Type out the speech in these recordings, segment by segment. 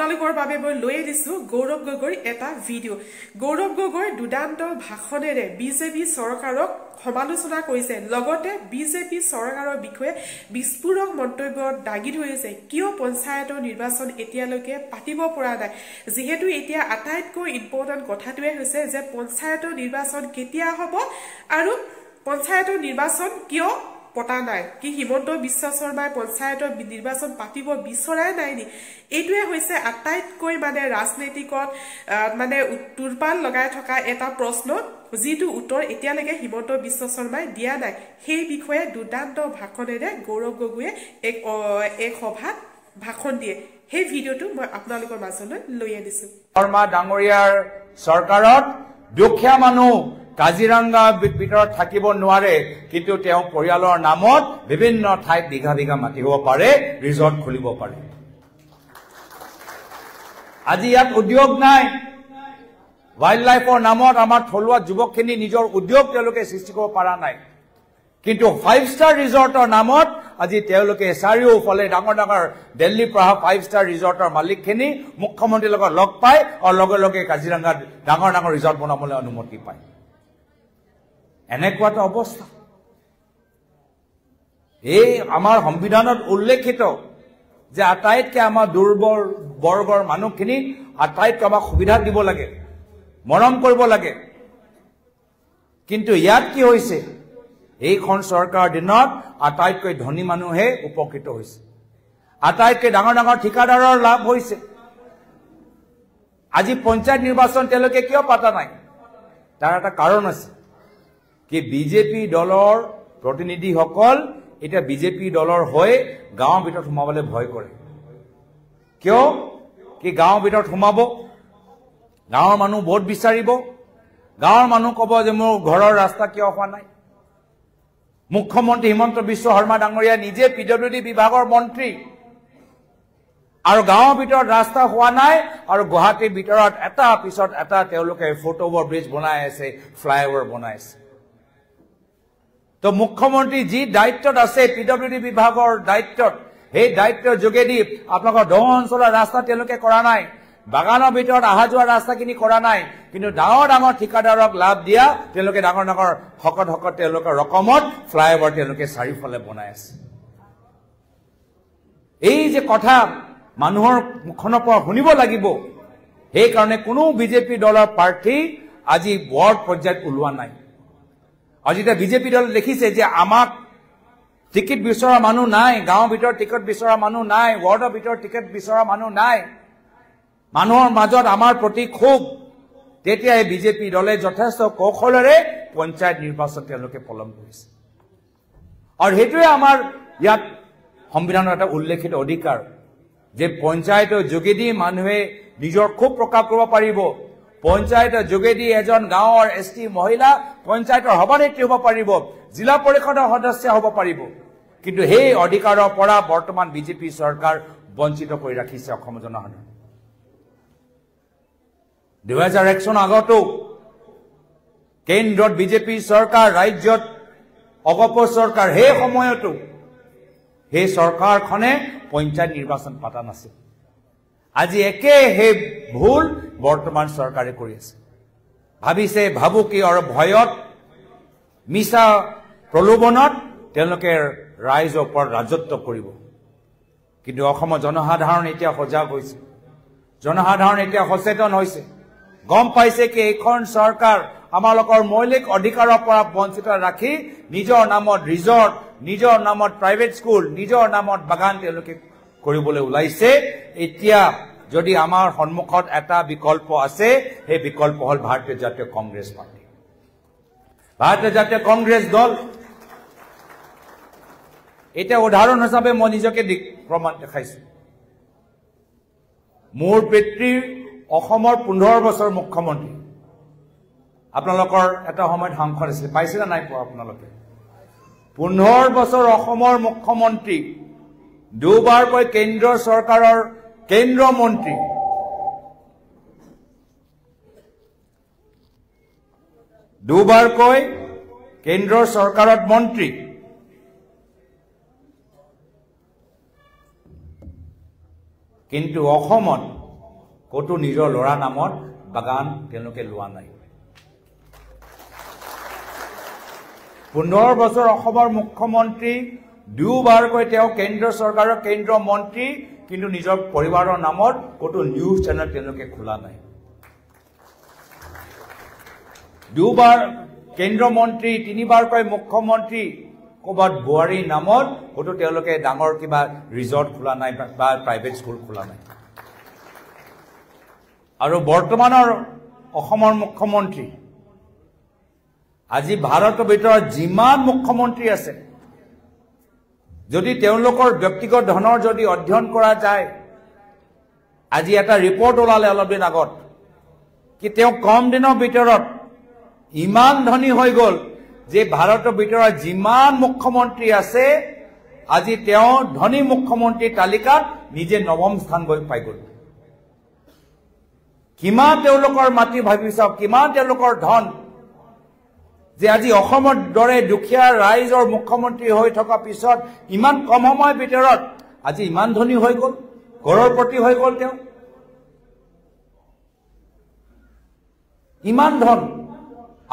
আপোনালোকৰ বাবে মই লৈ দিছো গৌৰৱ গগৈৰ এটা ভিডিঅ' গৌৰৱ গগৈৰ দুদান্ত ভাষণেৰে বিজেপি চৰকাৰক সমালোচনা কৰিছে লগতে বিজেপি চৰকাৰৰ বিষয়ে বিস্ফোৰক মন্তব্য দাগি ধৰিছে কিয় পঞ্চায়তৰ নিৰ্বাচন এতিয়ালৈকে পাতিব পৰা নাই যেহেতু এতিয়া আটাইতকৈ ইম্পৰ্টেন্ট কথাটোৱে হৈছে যে পঞ্চায়তৰ নিৰ্বাচন কেতিয়া হ'ব আৰু পঞ্চায়তৰ নিৰ্বাচন কিয় পতা নাই কি হিমন্ত বিশ্ব শৰ্মাই পঞ্চায়তৰ নিৰ্বাচন পাতিব বিচৰাই নাই নি এইটোৱে হৈছে আটাইতকৈ মানে ৰাজনীতিকত মানে তুৰপাল লগাই থকা এটা প্ৰশ্ন যিটো উত্তৰ এতিয়ালৈকে হিমন্ত বিশ্ব শৰ্মাই দিয়া নাই সেই বিষয়ে দুদান্ত ভাষণেৰে গৌৰৱ গগৈয়ে এক সভাত ভাষণ দিয়ে সেই ভিডিঅ'টো মই আপোনালোকৰ মাজলৈ লৈ আনিছো শৰ্মা ডাঙৰীয়াৰ চৰকাৰত দুখীয়া মানুহ কাজিৰঙা ভিতৰত থাকিব নোৱাৰে কিন্তু তেওঁ পৰিয়ালৰ নামত বিভিন্ন ঠাইত বিঘা বিঘা মাটি হ'ব পাৰে ৰিজৰ্ট খুলিব পাৰে আজি ইয়াত উদ্যোগ নাই ৱাইল্ড লাইফৰ নামত আমাৰ থলুৱা যুৱকখিনি নিজৰ উদ্যোগ তেওঁলোকে সৃষ্টি কৰিব পৰা নাই কিন্তু 5 ষ্টাৰ ৰিজৰ্টৰ নামত আজি তেওঁলোকে চাৰিওফালে ডাঙৰ ডাঙৰ দিল্লী পৰা 5 ষ্টাৰ ৰিজৰ্টৰ মালিকখিনি মুখ্যমন্ত্ৰীৰ লগত লগ পায় আৰু লগে লগে কাজিৰঙাত ডাঙৰ ডাঙৰ ৰিজৰ্ট বনাবলৈ অনুমতি পায় এনেকুৱা এটা অৱস্থা এই আমাৰ সংবিধানত উল্লেখিত যে আটাইতকৈ আমাৰ দুৰ্বল বৰ্গৰ মানুহখিনি আটাইতকৈ আমাক সুবিধা দিব লাগে মৰম কৰিব লাগে কিন্তু ইয়াত কি হৈছে এইখন চৰকাৰৰ দিনত আটাইতকৈ ধনী মানুহে উপকৃত হৈছে আটাইতকৈ ডাঙৰ ডাঙৰ ঠিকাদাৰৰ লাভ হৈছে আজি পঞ্চায়ত নিৰ্বাচন তেওঁলোকে কিয় পাতা নাই তাৰ এটা কাৰণ আছে কি বিজেপি দলৰ প্ৰতিনিধিসকল এটা বিজেপি দলৰ হৈ গাঁৱৰ ভিতৰত সোমাবলৈ ভয় কৰে কিয় কি গাঁৱৰ ভিতৰত সোমাব গাঁৱৰ মানুহ ভোট বিচাৰিব গাঁৱৰ মানুহ ক'ব যে মোৰ ঘৰৰ ৰাস্তা কিয় হোৱা নাই মুখ্যমন্ত্ৰী হিমন্ত বিশ্ব শৰ্মা ডাঙৰীয়া নিজে পিডব্লিউডি বিভাগৰ মন্ত্ৰী আৰু গাঁৱৰ ভিতৰত ৰাস্তা হোৱা নাই আৰু গুৱাহাটীৰ ভিতৰত এটা পিছত এটা তেওঁলোকে ফুটওভাৰ ব্ৰিজ বনাই আছে ফ্লাইঅভাৰ বনাই আছে তো মুখ্যমন্ত্ৰী যি দায়িত্বত আছে পিডব্লিউডি বিভাগৰ দায়িত্বত সেই দায়িত্বৰ যোগেদি আপোনালোকৰ 10 অঞ্চলৰ ৰাস্তা তেওঁলোকে কৰা নাই বাগানৰ ভিতৰত অহা যোৱা ৰাস্তাখিনি কৰা নাই কিন্তু ডাঙৰ ডাঙৰ ঠিকাদাৰক লাভ দিয়া তেওঁলোকে ডাঙৰ ডাঙৰ হকত তেওঁলোকৰ ৰকমত ফ্লাইঅভাৰ তেওঁলোকে চাৰিওফালে বনাই আছে এই যে কথা মানুহৰ মুখনৰ পৰা শুনিব লাগিব সেই কাৰণে কোনো বিজেপি দলৰ প্ৰাৰ্থী আজি ৱাৰ্ড পৰ্যায়ত ওলোৱা নাই আৰু যেতিয়া বিজেপি দল দেখিছে যে আমাক টিকেট বিচৰা মানুহ নাই গাঁৱৰ ভিতৰত টিকেট বিচৰা মানুহ নাই ৱাৰ্ডৰ ভিতৰত টিকেট বিচৰা মানুহ নাই মানুহৰ মাজত আমাৰ প্ৰতি ক্ষোভ তেতিয়া এই বিজেপি দলে যথেষ্ট কৌশলেৰে পঞ্চায়ত নিৰ্বাচন তেওঁলোকে পলম কৰিছে আৰু সেইটোৱে আমাৰ ইয়াত সংবিধানৰ এটা উল্লেখিত অধিকাৰ যে পঞ্চায়তৰ যোগেদি মানুহে নিজৰ ক্ষোভ প্ৰকাশ কৰিব পাৰিব পঞ্চায়তৰ যোগেদি এজন গাঁৱৰ এছটি মহিলা পঞ্চায়তৰ সভানেত্ৰী হ'ব পাৰিব জিলা পৰিষদৰ সদস্য হ'ব পাৰিব কিন্তু সেই অধিকাৰৰ পৰা বৰ্তমান বিজেপি চৰকাৰ বঞ্চিত কৰি ৰাখিছে অসম জনসাধাৰণ 2001 চন আগতো কেন্দ্ৰত বিজেপি চৰকাৰ ৰাজ্যত অগপ চৰকাৰ সেই সময়তো সেই চৰকাৰখনে পঞ্চায়ত নিৰ্বাচন পাতা নাছিল আজি একে সেই ভুল বৰ্তমান চৰকাৰে কৰি আছে ভাবিছে ভাবুকি আৰু ভয়ত মিছা প্ৰলোভনত তেওঁলোকে ৰাইজৰ ওপৰত ৰাজত্ব কৰিব কিন্তু অসমৰ জনসাধাৰণ এতিয়া সজাগ হৈছে জনসাধাৰণ এতিয়া সচেতন হৈছে গম পাইছে কি এইখন চৰকাৰ আমালোকৰ মৌলিক অধিকাৰৰ পৰা বঞ্চিত ৰাখি নিজৰ নামত ৰিজৰ্ট নিজৰ নামত প্ৰাইভেট স্কুল নিজৰ নামত বাগান তেওঁলোকে কৰিবলৈ ওলাইছে এতিয়া যদি আমাৰ সন্মুখত এটা বিকল্প আছে সেই বিকল্প হল ভাৰতীয় জাতীয় কংগ্ৰেছ পাৰ্টি ভাৰতীয় জাতীয় কংগ্ৰেছ দল এটা উদাহৰণ হিচাপে মই নিজকে প্ৰমাণ দেখাইছো মোৰ পিতৃ অসমৰ 15 বছৰ মুখ্যমন্ত্ৰী আপোনালোকৰ এটা সময়ত সাংসদ আছিল পাইছিল নাই পোৱা আপোনালোকে 15 বছৰ অসমৰ মুখ্যমন্ত্ৰী দুবাৰকৈ কেন্দ্ৰ চৰকাৰৰ কেন্দ্ৰ মন্ত্ৰী দুবাৰকৈ কেন্দ্ৰ চৰকাৰত মন্ত্ৰী কিন্তু অসমত কতো নিজৰ ল'ৰা নামত বাগান তেওঁলোকে লোৱা নাই 15 বছৰ অসমৰ মুখ্যমন্ত্ৰী দুবাৰকৈ তেওঁ কেন্দ্ৰ চৰকাৰৰ কেন্দ্ৰ মন্ত্ৰী কিন্তু নিজৰ পৰিবাৰৰ নামত কতো নিউজ চেনেল তেওঁলোকে খোলা নাই দুবাৰ কেন্দ্ৰ মন্ত্ৰী তিনিবাৰকৈ মুখ্যমন্ত্ৰী কবাত বুৱাৰী নামত কতো তেওঁলোকে ডাঙৰ কিবা ৰিজৰ্ট খোলা নাই বা প্ৰাইভেট স্কুল খোলা নাই আৰু বৰ্তমানৰ অসমৰ মুখ্যমন্ত্ৰী আজি ভাৰতৰ ভিতৰত যিমান মুখ্যমন্ত্ৰী আছে যদি তেওঁলোকৰ ব্যক্তিগত ধনৰ যদি অধ্যয়ন কৰা যায় আজি এটা ৰিপৰ্ট ওলালে অলপ দিন আগত কি তেওঁ কম দিনৰ ভিতৰত ইমান ধনী হৈ গল যে ভাৰতৰ ভিতৰত যিমান মুখ্যমন্ত্ৰী আছে আজি তেওঁ ধনী মুখ্যমন্ত্ৰী তালিকাত নিজে নৱম স্থান গৈ পাই গল কিমান তেওঁলোকৰ মাটি ভাবি চাওক কিমান তেওঁলোকৰ ধন যে আজি অসমৰ দৰে দুখীয়া ৰাইজৰ মুখ্যমন্ত্ৰী হৈ থকা পিছত ইমান কম সময়ৰ ভিতৰত আজি ইমান ধনী হৈ গল কৰৰপতি হৈ গল তেওঁ ইমান ধন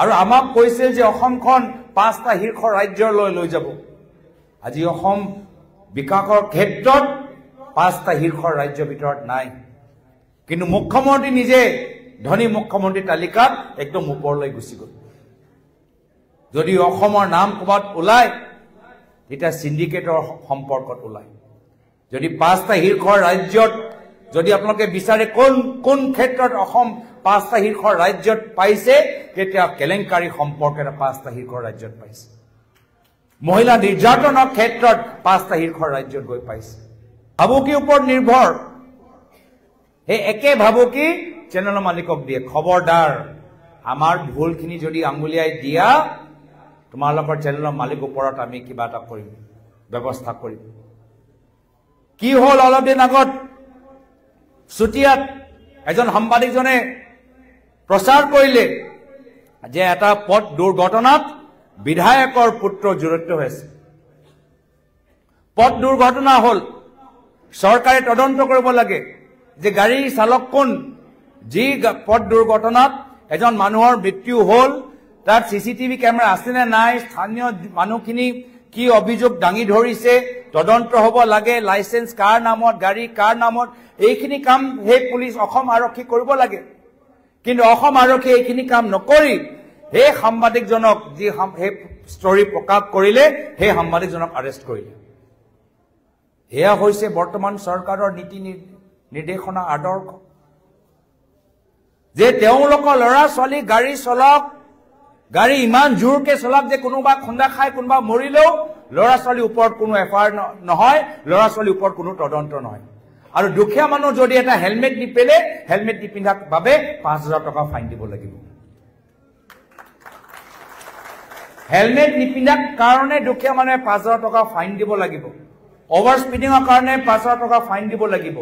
আৰু আমাক কৈছিল যে অসমখন 5টা শীৰ্ষ ৰাজ্যলৈ লৈ যাব আজি অসম বিকাশৰ ক্ষেত্ৰত 5টা শীৰ্ষ ৰাজ্যৰ ভিতৰত নাই কিন্তু মুখ্যমন্ত্ৰী নিজে ধনী মুখ্যমন্ত্ৰী তালিকাত একদম ওপৰলৈ গুচি গল যদি অসমৰ নাম কবাত ওলায় এটা সিন্ডিকেটৰ সম্পৰ্কত ওলায় যদি 5টা শীৰ্ষ ৰাজ্যত যদি আপোনালোকে বিচাৰে কোন ক্ষেত্ৰত অসম 5টা শীৰ্ষ ৰাজ্যত পাইছে তেতিয়া কেলেংকাৰী সম্পৰ্কেৰে 5টা শীৰ্ষ ৰাজ্যত পাইছে মহিলা নিৰ্যাতনৰ ক্ষেত্ৰত 5টা শীৰ্ষ ৰাজ্যত গৈ পাইছে ভাবুকিৰ ওপৰত নিৰ্ভৰ এই একে ভাবুকি চেনেলৰ মালিকক দিয়ে খবৰদাৰ আমাৰ ভুলখিনি যদি আঙুলিয়াই দিয়া তোমালোকৰ চেনেলৰ মালিক ওপৰত আমি কিবা এটা কৰিম ব্যৱস্থা কৰিম কি হল অলপ দিন আগত সুটিয়াত এজন সাংবাদিকজনে প্ৰচাৰ কৰিলে যে এটা পথ দুৰ্ঘটনাত বিধায়কৰ পুত্ৰ জড়িত হৈছে পথ দুৰ্ঘটনা হল চৰকাৰে তদন্ত কৰিব লাগে যে গাড়ী চালক কোন যি পথ দুৰ্ঘটনাত এজন মানুহৰ মৃত্যু হল তাত সিসিটিভি ক্যামেৰা আছে নে নাই স্থানীয় মানুহখিনি কি অভিযোগ দাঙি ধৰিছে তদন্ত হ'ব লাগে লাইসেন্স কাৰ নামত গাড়ী কাৰ নামত এইখিনি কাম হে পুলিশ অসম আৰক্ষী কৰিব লাগে কিন্তু অসম আৰক্ষী এইখিনি কাম নকৰি হে সাংবাদিকজনক যি হে ষ্টৰী প্ৰকাশ কৰিলে হে সাংবাদিকজনক আৰেষ্ট কৰিলে এয়া হৈছে বৰ্তমান চৰকাৰৰ নীতি নিৰ্দেশনা আদৰ্শ যে তেওঁলোকৰ ল'ৰা ছোৱালী গাড়ী চলাওক গাড়ী ইমান জোৰকে চলাওক যে কোনোবা খুন্দা খায় কোনোবা মৰিলেও ল'ৰা ছোৱালীৰ ওপৰত কোনো এফআইআৰ নহয় ল'ৰা ছোৱালীৰ ওপৰত কোনো তদন্ত নহয় আৰু দুখীয়া মানুহ যদি এটা হেলমেট নিপিলে হেলমেট নিপিন্ধাৰ বাবে 5,000 টকা ফাইন দিব লাগিব হেলমেট নিপিন্ধাৰ কাৰণে দুখীয়া মানুহে 5,000 টকা ফাইন দিব লাগিব ওভাৰ স্পিডিঙৰ কাৰণে 5,000 টকা ফাইন দিব লাগিব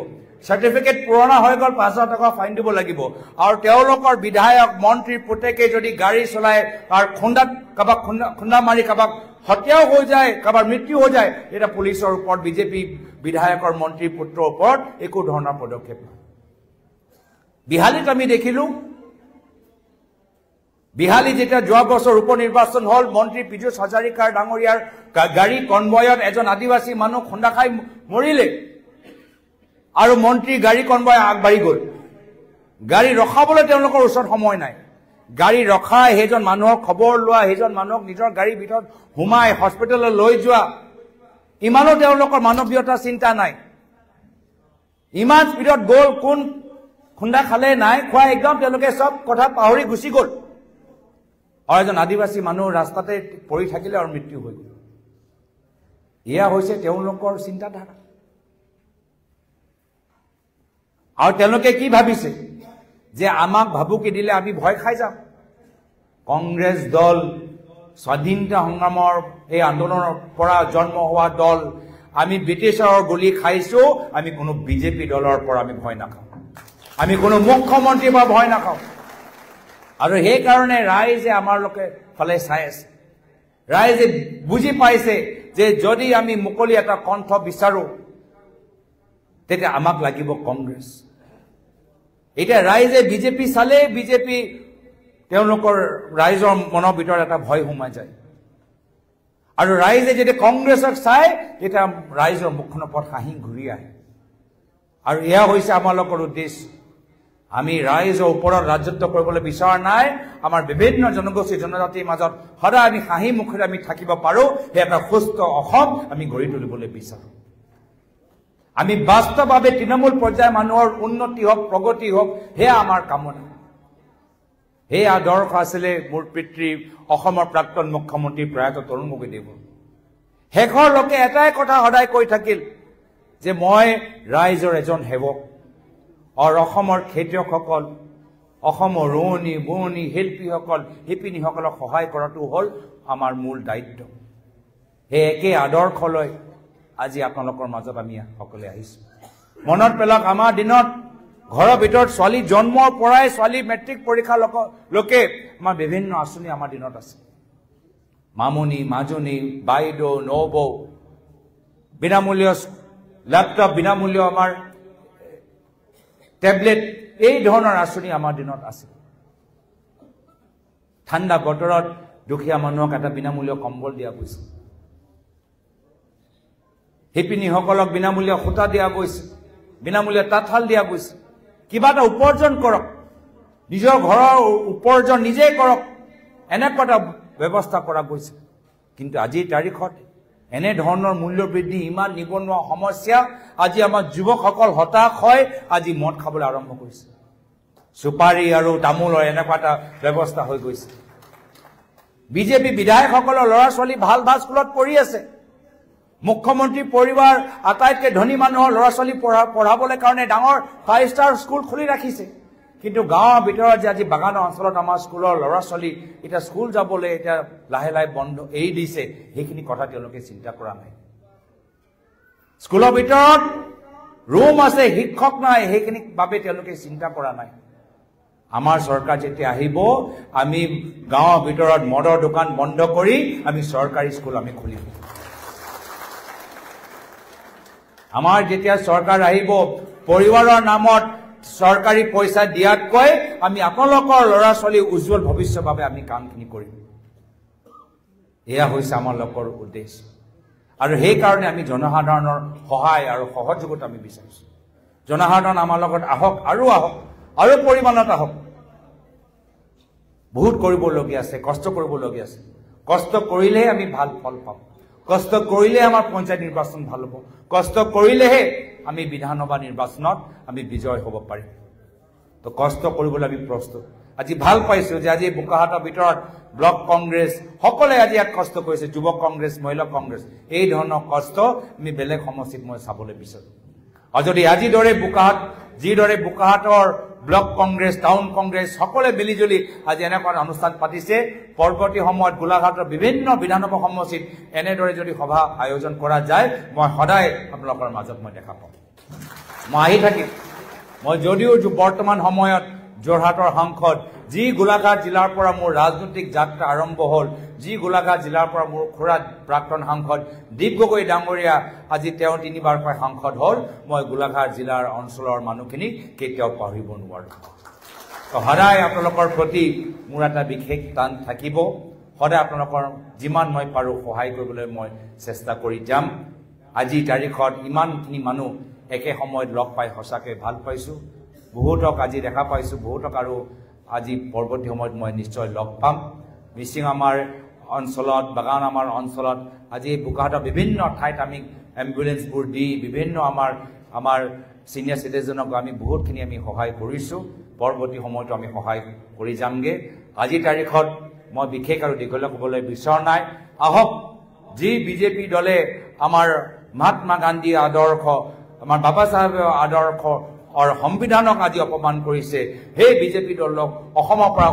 সাৰ্টিফিকেট পুৰণা হৈ গল 5,000 টকা ফাইন দিব লাগিব আৰু তেওঁলোকৰ বিধায়ক মন্ত্ৰী পুতেকে যদি গাড়ী চলায় আৰু খুন্দা মাৰি কাবাক হত্যাও হৈ যায় কাবাৰ মৃত্যু হৈ যায় এটা পুলিচৰ ওপৰত বিজেপি বিধায়কৰ মন্ত্ৰী পুত্ৰৰ ওপৰত একো ধৰণৰ পদক্ষেপ নাই বিহালীত আমি দেখিলো বিহালী যেতিয়া যোৱা বছৰ উপনিৰ্বাচন হল মন্ত্ৰী পীযুষ হাজাৰিকাৰ ডাঙৰীয়াৰ গাড়ী কনভয়ত এজন আদিবাসী মানুহ খুন্দা খাই মৰিলে আৰু মন্ত্ৰী গাড়ী কনভয় আগবাঢ়ি গল গাড়ী ৰখাবলৈ তেওঁলোকৰ ওচৰত সময় নাই গাড়ী ৰখাই হেজন মানুহৰ খবৰ লোৱা হেজন মানুহক নিজৰ গাড়ীৰ ভিতৰত হুমাই হস্পিটেললৈ লৈ যোৱা ইমানো তেওঁলোকৰ মানৱীয়তা চিন্তা নাই ইমান স্পীডত গল কোন খুন্দা খালে নাই খোৱা একদম তেওঁলোকে সব কথা পাহৰি গুচি গল আৰু এজন আদিবাসী মানুহ ৰাস্তাতে পৰি থাকিলে আৰু মৃত্যু হৈ গল এয়া হৈছে তেওঁলোকৰ চিন্তাধাৰা আৰু তেওঁলোকে কি ভাবিছে যে আমাক ভাবুকি দিলে আমি ভয় খাই যাম কংগ্ৰেছ দল স্বাধীনতা সংগ্ৰামৰ এই আন্দোলনৰ পৰা জন্ম হোৱা দল আমি ব্ৰিটিছৰ গুলি খাইছো আমি কোনো বিজেপি দলৰ পৰা আমি ভয় নাখাওঁ আমি কোনো মুখ্যমন্ত্ৰীৰ পৰা ভয় নাখাওঁ আৰু সেই কাৰণে ৰাইজে আমাৰ লোকে ফলে চাই আছে ৰাইজে বুজি পাইছে যে যদি আমি মুকলি এটা কণ্ঠ বিচাৰো তেতিয়া আমাক লাগিব কংগ্ৰেছ এতিয়া ৰাইজে বিজেপি চালে বিজেপি তেওঁলোকৰ ৰাইজৰ মনৰ ভিতৰত এটা ভয় সোমাই যায় আৰু ৰাইজে যেতিয়া কংগ্ৰেছক চায় তেতিয়া ৰাইজৰ মুখখনৰ ওপৰত হাঁহি ঘূৰি আহে আৰু এয়া হৈছে আমালোকৰ উদ্দেশ্য আমি ৰাইজৰ ওপৰত ৰাজত্ব কৰিবলৈ বিচৰা নাই আমাৰ বিভিন্ন জনগোষ্ঠী জনজাতিৰ মাজত সদায় আমি হাঁহি মুখেৰে আমি থাকিব পাৰোঁ সেই এটা সুস্থ অসম আমি গঢ়ি তুলিবলৈ বিচাৰোঁ আমি বাস্তৱভাৱে তৃণমূল পৰ্যায়ৰ মানুহৰ উন্নতি হওক প্ৰগতি হওক সেয়া আমাৰ কামনা সেই আদৰ্শ আছিলে মোৰ পিতৃ অসমৰ প্ৰাক্তন মুখ্যমন্ত্ৰী প্ৰয়াত তৰুণ গগৈদেৱৰ শেষৰ লোকে এটাই কথা সদায় কৈ থাকিল যে মই ৰাইজৰ এজন সেৱক আৰু অসমৰ খেতিয়কসকল অসমৰ ৰোৱনী বোৱনী শিল্পীসকল শিপিনীসকলক সহায় কৰাটো হ'ল আমাৰ মূল দায়িত্ব সেই একে আদৰ্শ লৈ আজি আপোনালোকৰ মাজত আমি সকলোৱে আহিছোঁ মনত পেলাওক আমাৰ দিনত ঘৰৰ ভিতৰত ছোৱালী জন্মৰ পৰাই ছোৱালী মেট্ৰিক পৰীক্ষা লোকে আমাৰ বিভিন্ন আঁচনি আমাৰ দিনত আছে মামনি মাজনী বাইদেউ নবৌ বিনামূলীয় ল্যাপটপ বিনামূলীয় আমাৰ টেবলেট এই ধৰণৰ আঁচনি আমাৰ দিনত আছে ঠাণ্ডা বতৰত দুখীয়া মানুহক এটা বিনামূলীয় কম্বল দিয়া গৈছে শিপিনীসকলক বিনামূলীয়া সূতা দিয়া গৈছে বিনামূলীয়া তাঁতশাল দিয়া গৈছে কিবা এটা উপাৰ্জন কৰক নিজৰ ঘৰৰ উপাৰ্জন নিজে কৰক এনেকুৱা এটা ব্যৱস্থা কৰা গৈছে কিন্তু আজিৰ তাৰিখত এনে ধৰণৰ মূল্য বৃদ্ধি ইমান নিবনুৱা সমস্যা আজি আমাৰ যুৱকসকল হতাশ হয় আজি মদ খাবলৈ আৰম্ভ কৰিছে সুপাৰী আৰু তামোলৰ এনেকুৱা এটা ব্যৱস্থা হৈ গৈছে বিজেপি বিধায়কসকলৰ ল'ৰা ছোৱালী ভাল ভাল স্কুলত পঢ়ি আছে মুখ্যমন্ত্ৰী পৰিবাৰ আটাইতকৈ ধনী মানুহৰ ল'ৰা ছোৱালী পঢ়াবলৈ কাৰণে ডাঙৰ 5 ষ্টাৰ স্কুল খুলি ৰাখিছে কিন্তু গাঁৱৰ ভিতৰত যে আজি বাগানৰ অঞ্চলত আমাৰ স্কুলৰ ল'ৰা ছোৱালী এতিয়া স্কুল যাবলৈ এতিয়া লাহে লাহে বন্ধ এৰি দিছে সেইখিনি কথা তেওঁলোকে চিন্তা কৰা নাই স্কুলৰ ভিতৰত ৰুম আছে শিক্ষক নাই সেইখিনি বাবে তেওঁলোকে চিন্তা কৰা নাই আমাৰ চৰকাৰ যেতিয়া আহিব আমি গাঁৱৰ ভিতৰত মদৰ দোকান বন্ধ কৰি আমি চৰকাৰী স্কুল আমি খুলিম আমাৰ যেতিয়া চৰকাৰ আহিব পৰিবাৰৰ নামত চৰকাৰী পইচা দিয়াতকৈ আমি আপোনালোকৰ ল'ৰা ছোৱালী উজ্জ্বল ভৱিষ্যতৰ বাবে আমি কামখিনি কৰিম এয়া হৈছে আমালোকৰ উদ্দেশ্য আৰু সেইকাৰণে আমি জনসাধাৰণৰ সহায় আৰু সহযোগিতা আমি বিচাৰিছোঁ জনসাধাৰণ আমাৰ লগত আহক আৰু পৰিমাণত আহক বহুত কৰিবলগীয়া আছে কষ্ট কৰিবলগীয়া আছে কষ্ট কৰিলেহে আমি ভাল ফল পাম কষ্ট কৰিলে আমাৰ পঞ্চায়ত নিৰ্বাচন ভাল হ'ব কষ্ট কৰিলেহে আমি বিধানসভা নিৰ্বাচনত আমি বিজয় হ'ব পাৰিম তো কষ্ট কৰিবলৈ আমি প্ৰস্তুত আজি ভাল পাইছোঁ যে আজি বোকাহাটৰ ভিতৰত ব্লক কংগ্ৰেছ সকলোৱে আজি ইয়াত কষ্ট কৰিছে যুৱক কংগ্ৰেছ মহিলা কংগ্ৰেছ এই ধৰণৰ কষ্ট আমি বেলেগ সমষ্টিত মই চাবলৈ বিচাৰোঁ আৰু যদি আজি দৰে যিদৰে বোকাহাটৰ ব্লক কংগ্ৰেছ টাউন কংগ্ৰেছ সকলোৱে মিলিজুলি আজি এনেকুৱা অনুষ্ঠান পাতিছে পৰৱৰ্তী সময়ত গোলাঘাটৰ বিভিন্ন বিধানসভা সমষ্টিত এনেদৰে যদি সভা আয়োজন কৰা যায় মই সদায় আপোনালোকৰ মাজত মই দেখা পাম মই আহি থাকিম মই যদিও বৰ্তমান সময়ত যোৰহাটৰ সাংসদ যি গোলাঘাট জিলাৰ পৰা মোৰ ৰাজনৈতিক যাত্ৰা আৰম্ভ হ'ল যি গোলাঘাট জিলাৰ পৰা মোৰ খুৰা প্ৰাক্তন সাংসদ দীপ গগৈ ডাঙৰীয়া আজি তেওঁ 3বাৰকৈ সাংসদ হ'ল মই গোলাঘাট জিলাৰ অঞ্চলৰ মানুহখিনিক কেতিয়াও পাহৰিব নোৱাৰোঁ সদায় আপোনালোকৰ প্ৰতি মোৰ এটা বিশেষ টান থাকিব সদায় আপোনালোকৰ যিমান মই পাৰোঁ সহায় কৰিবলৈ মই চেষ্টা কৰি যাম আজি তাৰিখত ইমানখিনি মানুহ একে সময়ত লগ পাই সঁচাকৈ ভাল পাইছোঁ বহুতক আজি দেখা পাইছোঁ বহুতক আৰু আজি পৰৱৰ্তী সময়ত মই নিশ্চয় লগ পাম মিচিং আমাৰ অঞ্চলত বাগান আমাৰ অঞ্চলত আজি বোকাহাটৰ বিভিন্ন ঠাইত আমি এম্বুলেন্সবোৰ দি বিভিন্ন আমাৰ সিনিয়ৰ চিটিজেনক আমি বহুতখিনি আমি সহায় কৰিছোঁ পৰৱৰ্তী সময়তো আমি সহায় কৰি যামগে আজি তাৰিখত মই বিশেষ আৰু দীঘলীয়া ক'বলৈ বিচৰা নাই আহক যি বিজেপি দলে আমাৰ মহাত্মা গান্ধী আদৰ্শ আমাৰ বাবা চাহেবৰ আদৰ্শ और संविधानक आज अपमान करिছে हे बीजेपी दलक অসমৰ পৰা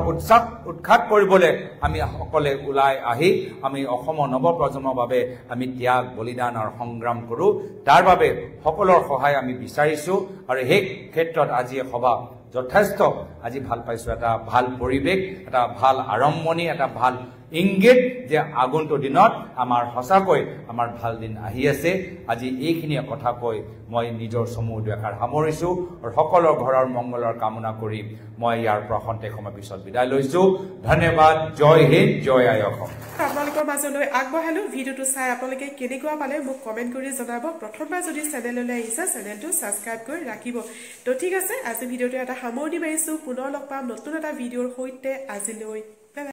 উৎখাত কৰিবলৈ আমি সকলে ওলাই আহি আমি অসমৰ নৱপ্ৰজন্মৰ বাবে আমি ত্যাগ বলিদান আৰু সংগ্ৰাম কৰো তাৰ বাবে সকলৰ সহায় আমি বিচাৰিছো আৰু এই ক্ষেত্ৰত আজি সভা যথেষ্ট আজি ভাল পাইছো এটা ভাল পৰিৱেশ এটা ভাল আৰম্ভণি এটা ভাল ইংগিত যে আগন্তুক দিনত আমাৰ সঁচাকৈ আমাৰ ভাল দিন আহি আছে আজি এইখিনি কথা কৈ মই নিজৰ সমূহ দেখাৰ সামৰিছো আৰু সকলৰ ঘৰৰ মংগলৰ কামনা কৰি মই ইয়াৰ প্ৰসন্তে সময় পিছত বিদায় লৈছো ধন্যবাদ জয় হিন্দ জয় আই অসম আপোনালোকৰ মাজলৈ আগবঢ়ালো ভিডিঅ'টো চাই আপোনালোকে কেনেকুৱা পালে মোক কমেন্ট কৰি জনাব প্ৰথমবাৰ যদি চেনেললৈ আহিছে চেনেলটো সাবস্ক্ৰাইব কৰি ৰাখিব তো ঠিক আছে আজি ভিডিঅ'টো এটা সামৰণি মাৰিছো পুনৰ লগ পাম নতুন এটা ভিডিঅ'ৰ সৈতে আজিলৈ